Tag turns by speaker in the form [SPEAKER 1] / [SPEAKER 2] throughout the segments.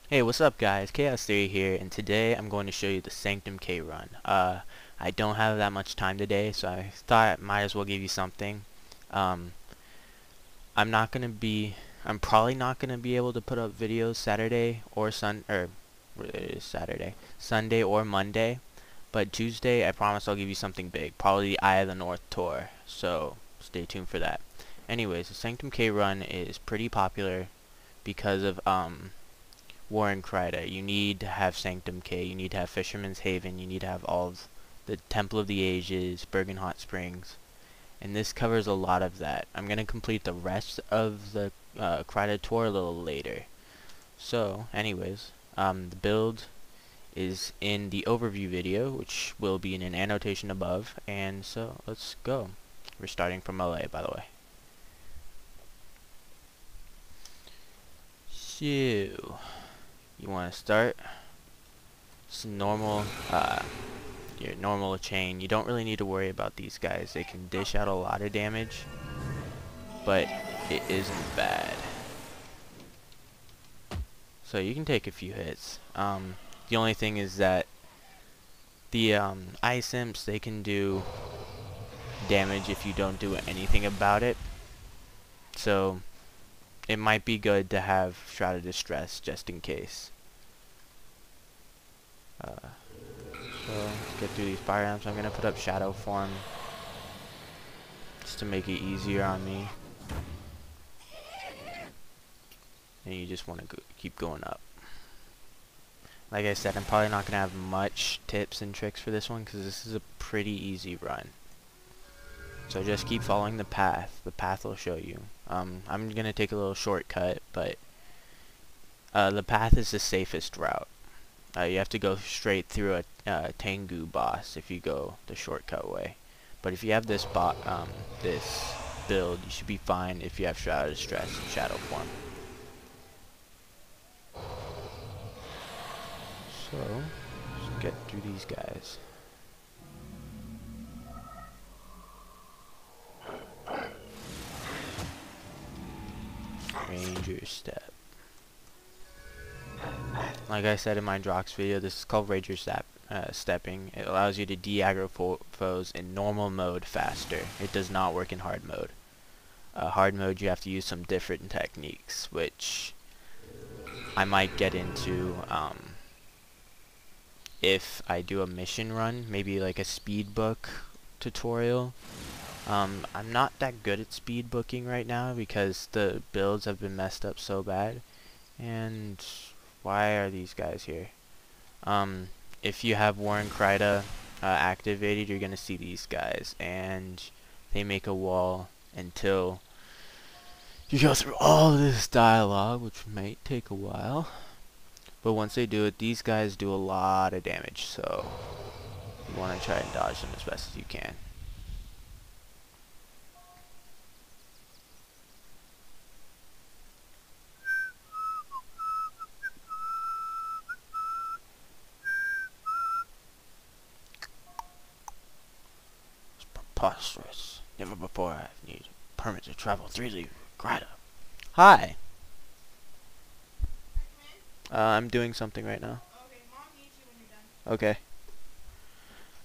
[SPEAKER 1] Hey, what's up guys? Chaos Theory here, and today I'm going to show you the Sanctum Cay run. I don't have that much time today, so I thought I might as well give you something. Um, I'm probably not gonna be able to put up videos Saturday or it is Saturday, Sunday or Monday, but Tuesday I promise I'll give you something big, probably the Eye of the North tour. So stay tuned for that. Anyways, the Sanctum Cay run is pretty popular because of War in Kryta. You need to have Sanctum Cay, you need to have Fisherman's Haven, you need to have all of the Temple of the Ages, Bergen Hot Springs, and this covers a lot of that. I'm going to complete the rest of the Kryta tour a little later. So, anyways, the build is in the overview video, which will be in an annotation above, and so let's go. We're starting from LA, by the way. So, you want to start just normal, your normal chain. You don't really need to worry about these guys. They can dish out a lot of damage, but it isn't bad. So you can take a few hits. The only thing is that the ice imps, they can do damage if you don't do anything about it. So it might be good to have Shroud of Distress just in case. So let's get through these fire amps. I'm gonna put up shadow form just to make it easier on me. And you just want to keep going up. Like I said, I'm probably not gonna have much tips and tricks for this one because this is a pretty easy run. So just keep following the path. The path will show you. I'm gonna take a little shortcut, but the path is the safest route. You have to go straight through a Tengu boss if you go the shortcut way. But if you have this this build, you should be fine if you have Shroud of Distress and Shadow Form. So, let's get through these guys. Ranger Step. Like I said in my Drox video, this is called Ranger Stepping. It allows you to de-aggro foes in normal mode faster. It does not work in hard mode. Hard mode, you have to use some different techniques, which I might get into if I do a mission run, maybe like a speed book tutorial. I'm not that good at speed booking right now because the builds have been messed up so bad. And why are these guys here? If you have War in Kryta activated, you're gonna see these guys, and they make a wall until you go through all this dialogue, which might take a while. But once they do it, these guys do a lot of damage, so you want to try and dodge them as best as you can. It's preposterous. Never before I've needed a permit to travel freely. Kryta. Hi. I'm doing something right now.
[SPEAKER 2] Okay, Mom needs you when you're done.
[SPEAKER 1] Okay.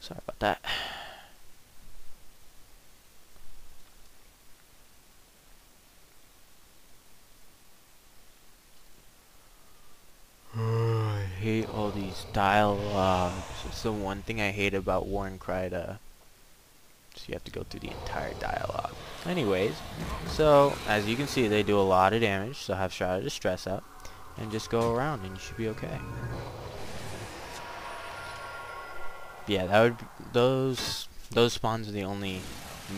[SPEAKER 1] Sorry about that. I hate all these dialogues. It's the one thing I hate about War in Kryta. So you have to go through the entire dialogue. Anyways, so as you can see, they do a lot of damage. So have Shroud of Distress up, and just go around, and you should be okay. Yeah, that would those spawns are the only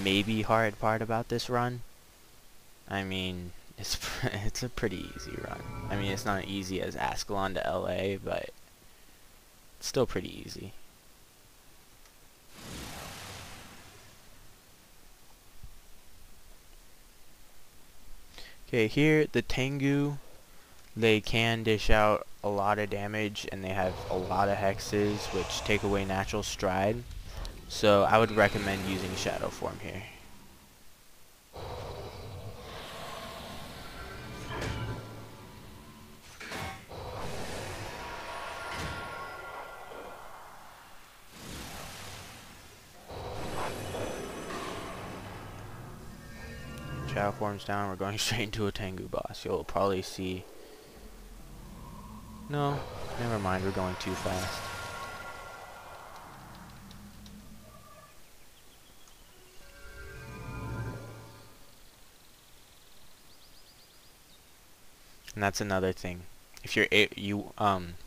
[SPEAKER 1] maybe hard part about this run. I mean, it's a pretty easy run. I mean, it's not easy as Ascalon to LA, but it's still pretty easy. Okay, here the Tengu, they can dish out a lot of damage, and they have a lot of hexes which take away natural stride. So I would recommend using Shadow Form here. Shadow Form's down. We're going straight into a Tengu boss. You'll probably see... No, never mind. We're going too fast. And that's another thing. If you're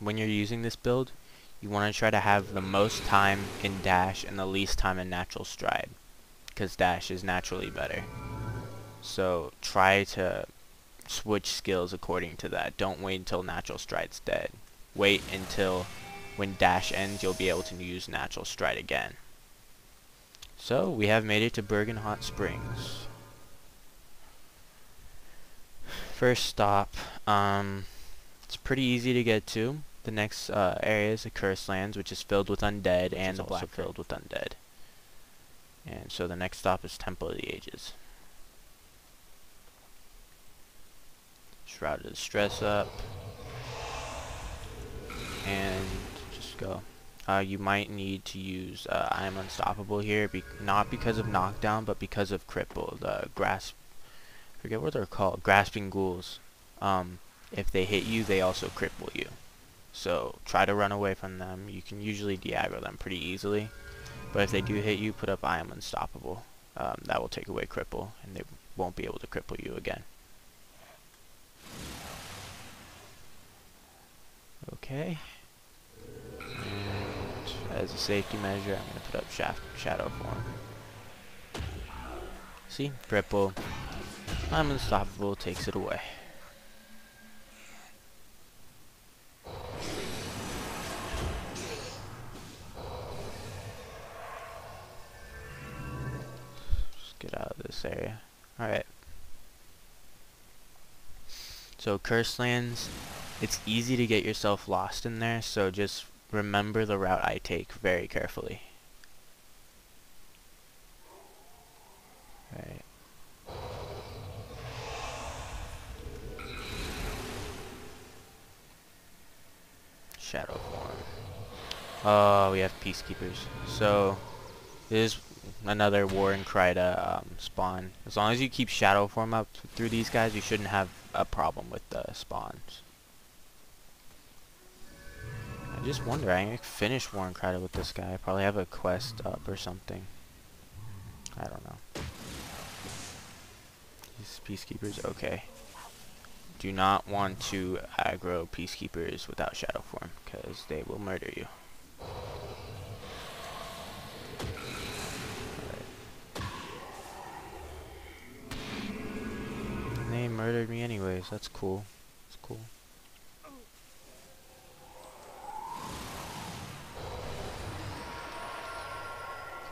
[SPEAKER 1] when you're using this build, you want to try to have the most time in dash and the least time in natural stride, because dash is naturally better. So try to switch skills according to that. Don't wait until natural stride's dead. Wait until when dash ends, you'll be able to use natural stride again. So we have made it to Bergen Hot Springs. First stop, it's pretty easy to get to. The next area is the Cursed Lands, which is filled with undead, and also filled with undead. And so the next stop is Temple of the Ages. Shroud of the Stress up, and just go. You might need to use I Am Unstoppable here, not because of knockdown, but because of cripple. The forget what they're called, grasping ghouls. If they hit you, they also cripple you. So try to run away from them. You can usually de-aggro them pretty easily, but if they do hit you, put up I Am Unstoppable. That will take away cripple, and they won't be able to cripple you again. Okay. And as a safety measure, I'm going to put up Shadow Form. See? Cripple. I'm Unstoppable, takes it away. Just get out of this area. Alright. So Cursed Lands, it's easy to get yourself lost in there, so just remember the route I take very carefully. Alright. Shadow Form. Oh, we have Peacekeepers. So, this is another War in Kryta spawn. As long as you keep Shadow Form up through these guys, you shouldn't have a problem with the spawns. I just wonder, I can finish War in Kryta with this guy. I probably have a quest up or something. I don't know. These Peacekeepers, okay. Do not want to aggro Peacekeepers without Shadow Form, because they will murder you. And they murdered me anyways, that's cool. That's cool.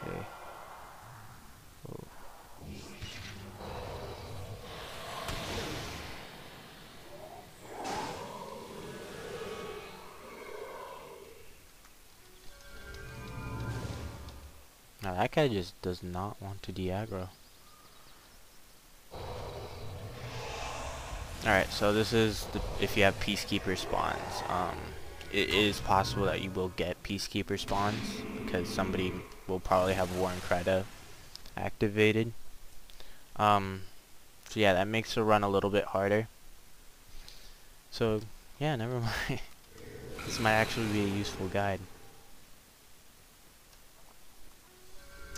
[SPEAKER 1] Okay. Oh. Now that guy just does not want to de-aggro. Alright, so this is if you have Peacekeeper spawns. It is possible that you will get Peacekeeper spawns, because somebody will probably have War in Kryta activated. So yeah, that makes the run a little bit harder. So yeah, never mind. This might actually be a useful guide.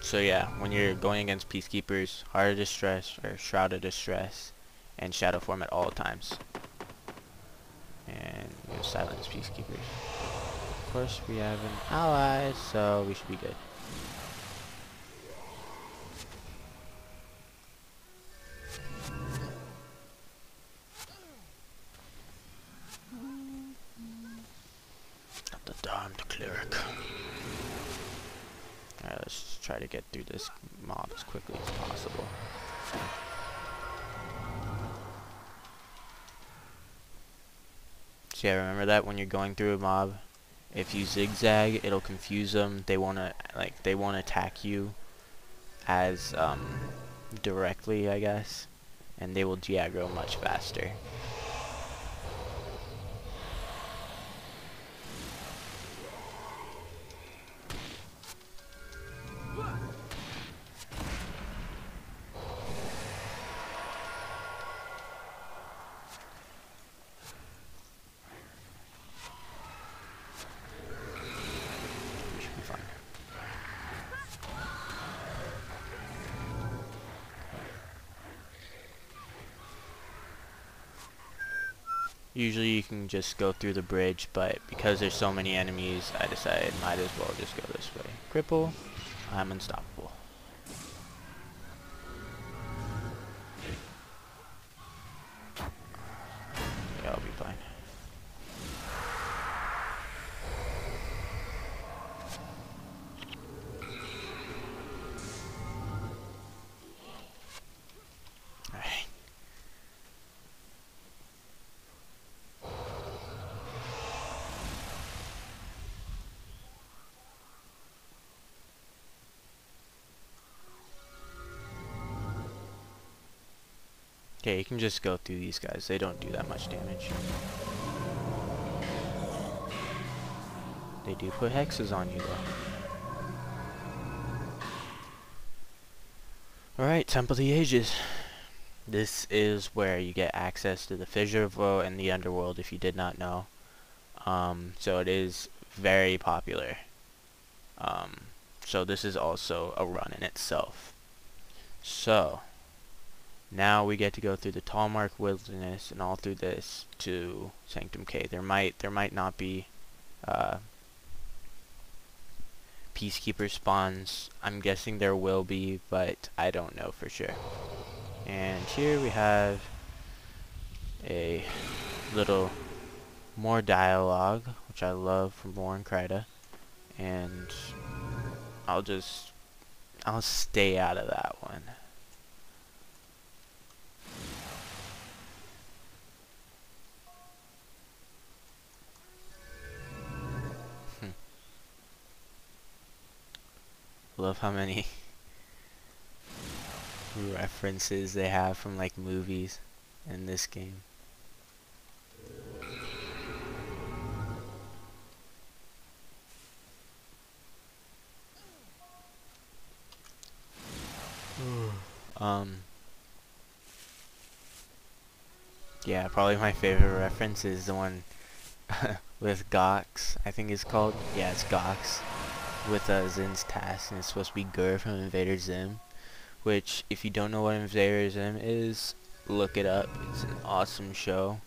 [SPEAKER 1] So yeah, when you're going against Peacekeepers, Heart of Distress or Shroud of Distress, and Shadow Form at all times. And you silence Peacekeepers. Of course, we have an ally, so we should be good. The Darned Cleric. Alright, let's just try to get through this mob as quickly as possible. So yeah, remember that when you're going through a mob, if you zigzag, it'll confuse them. They won't attack you as directly, I guess, and they will de-aggro much faster. Usually you can just go through the bridge, but because there's so many enemies, I decided might as well just go this way. Cripple, I'm unstoppable. Yeah, I'll be fine. Alright. Okay, you can just go through these guys. They don't do that much damage. They do put hexes on you, though. Alright, Temple of the Ages. This is where you get access to the Fissure Vote and the Underworld, if you did not know. So it is very popular. So this is also a run in itself. So now we get to go through the Tallmark Wilderness and all through this to Sanctum Cay. There might not be Peacekeeper spawns. I'm guessing there will be, but I don't know for sure. And here we have a little more dialogue, which I love from Warren Kryta, and I'll stay out of that one. Love how many references they have from like movies in this game. Yeah, probably my favorite reference is the one with Gox, I think it's called. Yeah, it's Gox. With Zin's task, and it's supposed to be Gur from Invader Zim. Which, if you don't know what Invader Zim is, look it up. It's an awesome show.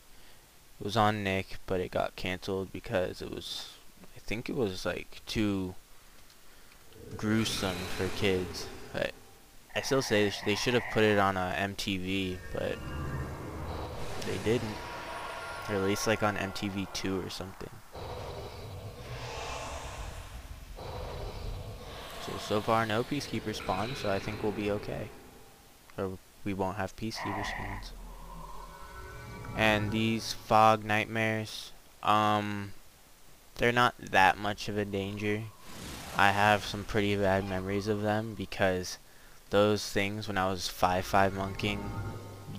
[SPEAKER 1] It was on Nick, but it got canceled because it was, I think it was like too gruesome for kids. But I still say they should have put it on MTV, but they didn't. Or at least like on MTV2 or something. So far no Peacekeeper spawns, so I think we'll be okay. Or we won't have Peacekeeper spawns. And these fog nightmares, they're not that much of a danger. I have some pretty bad memories of them because those things when I was 5-5 monkeying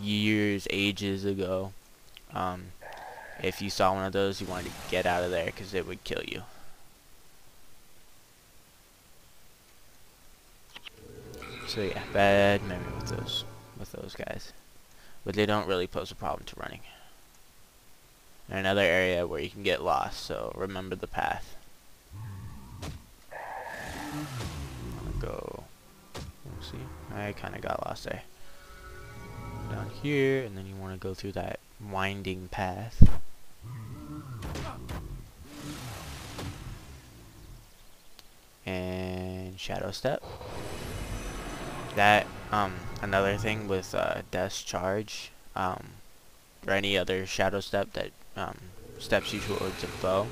[SPEAKER 1] ages ago, if you saw one of those, you wanted to get out of there because it would kill you. So yeah, bad memory with those guys. But they don't really pose a problem to running. And another area where you can get lost, so remember the path. I'm gonna go, let's see, I kinda got lost there. Down here, and then you wanna go through that winding path. And Shadow Step. That, another thing with Death's Charge, or any other Shadow Step that steps you towards a foe.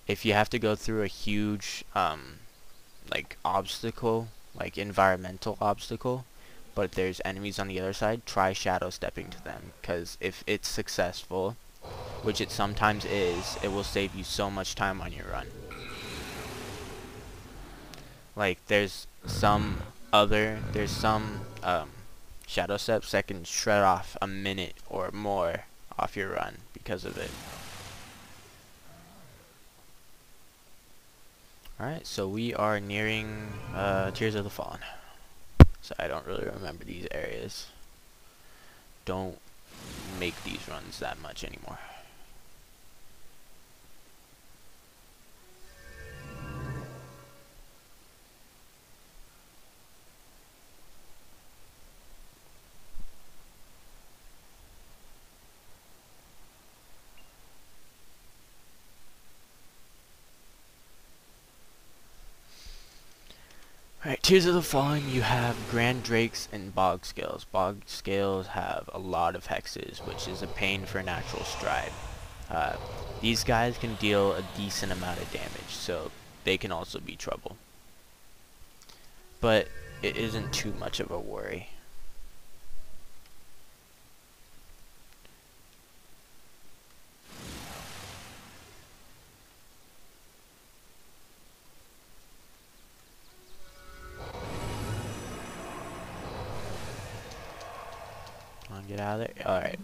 [SPEAKER 1] If you have to go through a huge like obstacle, like environmental obstacle, but there's enemies on the other side, try shadow stepping to them, because if it's successful, which it sometimes is, it will save you so much time on your run. Like there's some shadow steps that can shred off a minute or more off your run because of it. Alright, so we are nearing Tears of the Fallen. So I don't really remember these areas. Don't make these runs that much anymore. Alright, Tears of the Fallen, you have Grand Drakes and Bog Scales. Bog Scales have a lot of hexes, which is a pain for natural stride. These guys can deal a decent amount of damage, so they can also be trouble. But it isn't too much of a worry. Get out of there. Alright.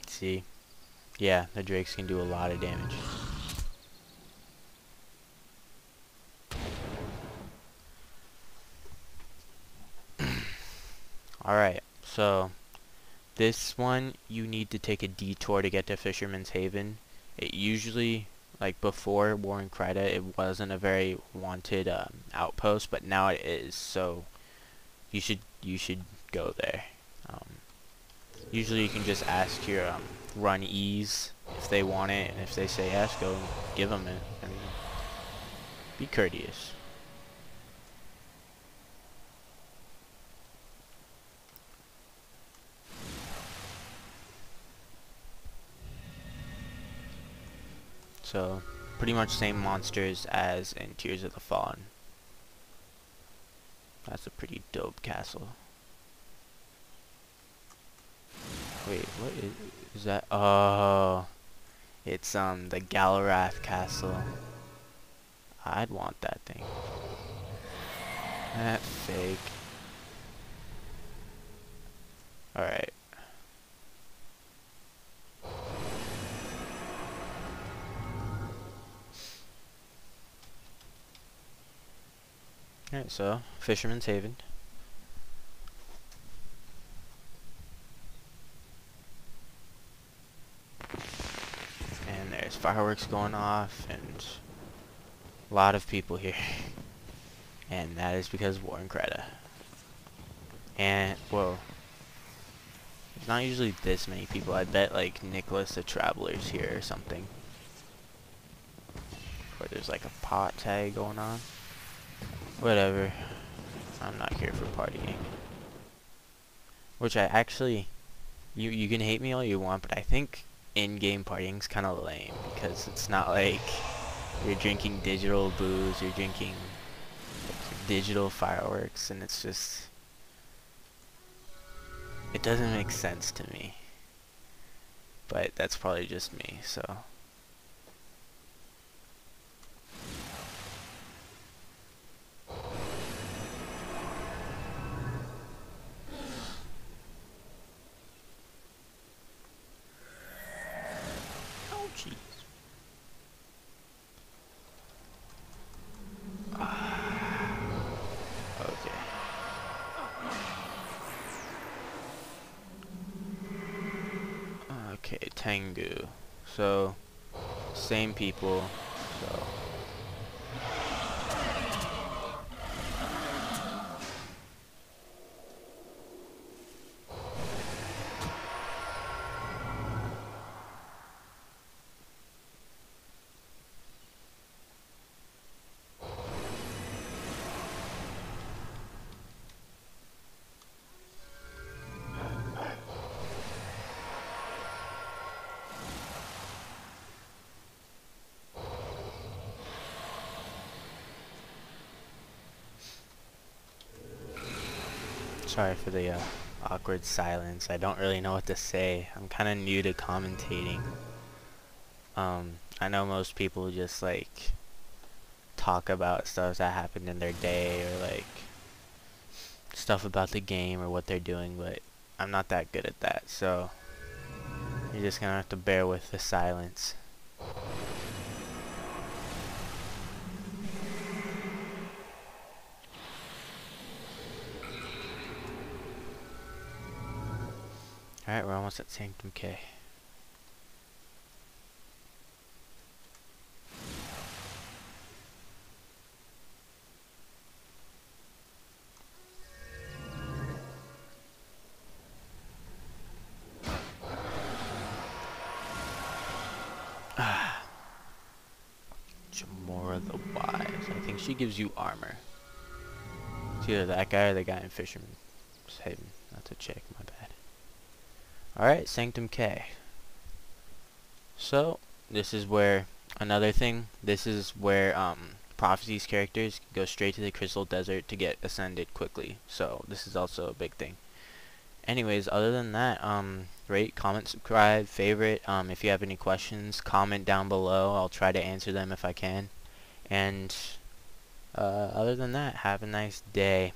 [SPEAKER 1] See? Yeah, the Drakes can do a lot of damage. Alright, so this one you need to take a detour to get to Fisherman's Haven. It usually, like before War in Kryta, it wasn't a very wanted outpost, but now it is. So you should go there. Usually you can just ask your run ease if they want it, and if they say yes, go give them it. I mean, be courteous. So pretty much same monsters as in Tears of the Fallen. That's a pretty dope castle. Wait, what is that? Oh, it's the Galarath castle. I'd want that thing. That fake. Alright. Alright, so Fisherman's Haven. And there's fireworks going off and a lot of people here. And that is because of War in Kryta. And, whoa. There's not usually this many people. I bet like Nicholas the Traveler's here or something. Or there's like a pot tag going on. Whatever. I'm not here for partying. Which I actually, you can hate me all you want, but I think in-game partying's kind of lame because it's not like you're drinking digital booze, you're drinking like, digital fireworks, and it's just, it doesn't make sense to me. But that's probably just me, so. Jeez. Okay. Okay, Tengu. So, same people. So. Sorry for the awkward silence. I don't really know what to say. I'm kind of new to commentating. I know most people just like talk about stuff that happened in their day or like stuff about the game or what they're doing, but I'm not that good at that, so you're just gonna have to bear with the silence. Alright, we're almost at Sanctum Cay. Jamora the Wise. I think she gives you armor. It's either that guy or the guy in Fisherman. Just hidden. That's a chick, my bad. Alright, Sanctum Cay. So, this is where, another thing, this is where Prophecy's characters go straight to the Crystal Desert to get ascended quickly. So, this is also a big thing. Anyways, other than that, rate, comment, subscribe, favorite. If you have any questions, comment down below. I'll try to answer them if I can. And other than that, have a nice day.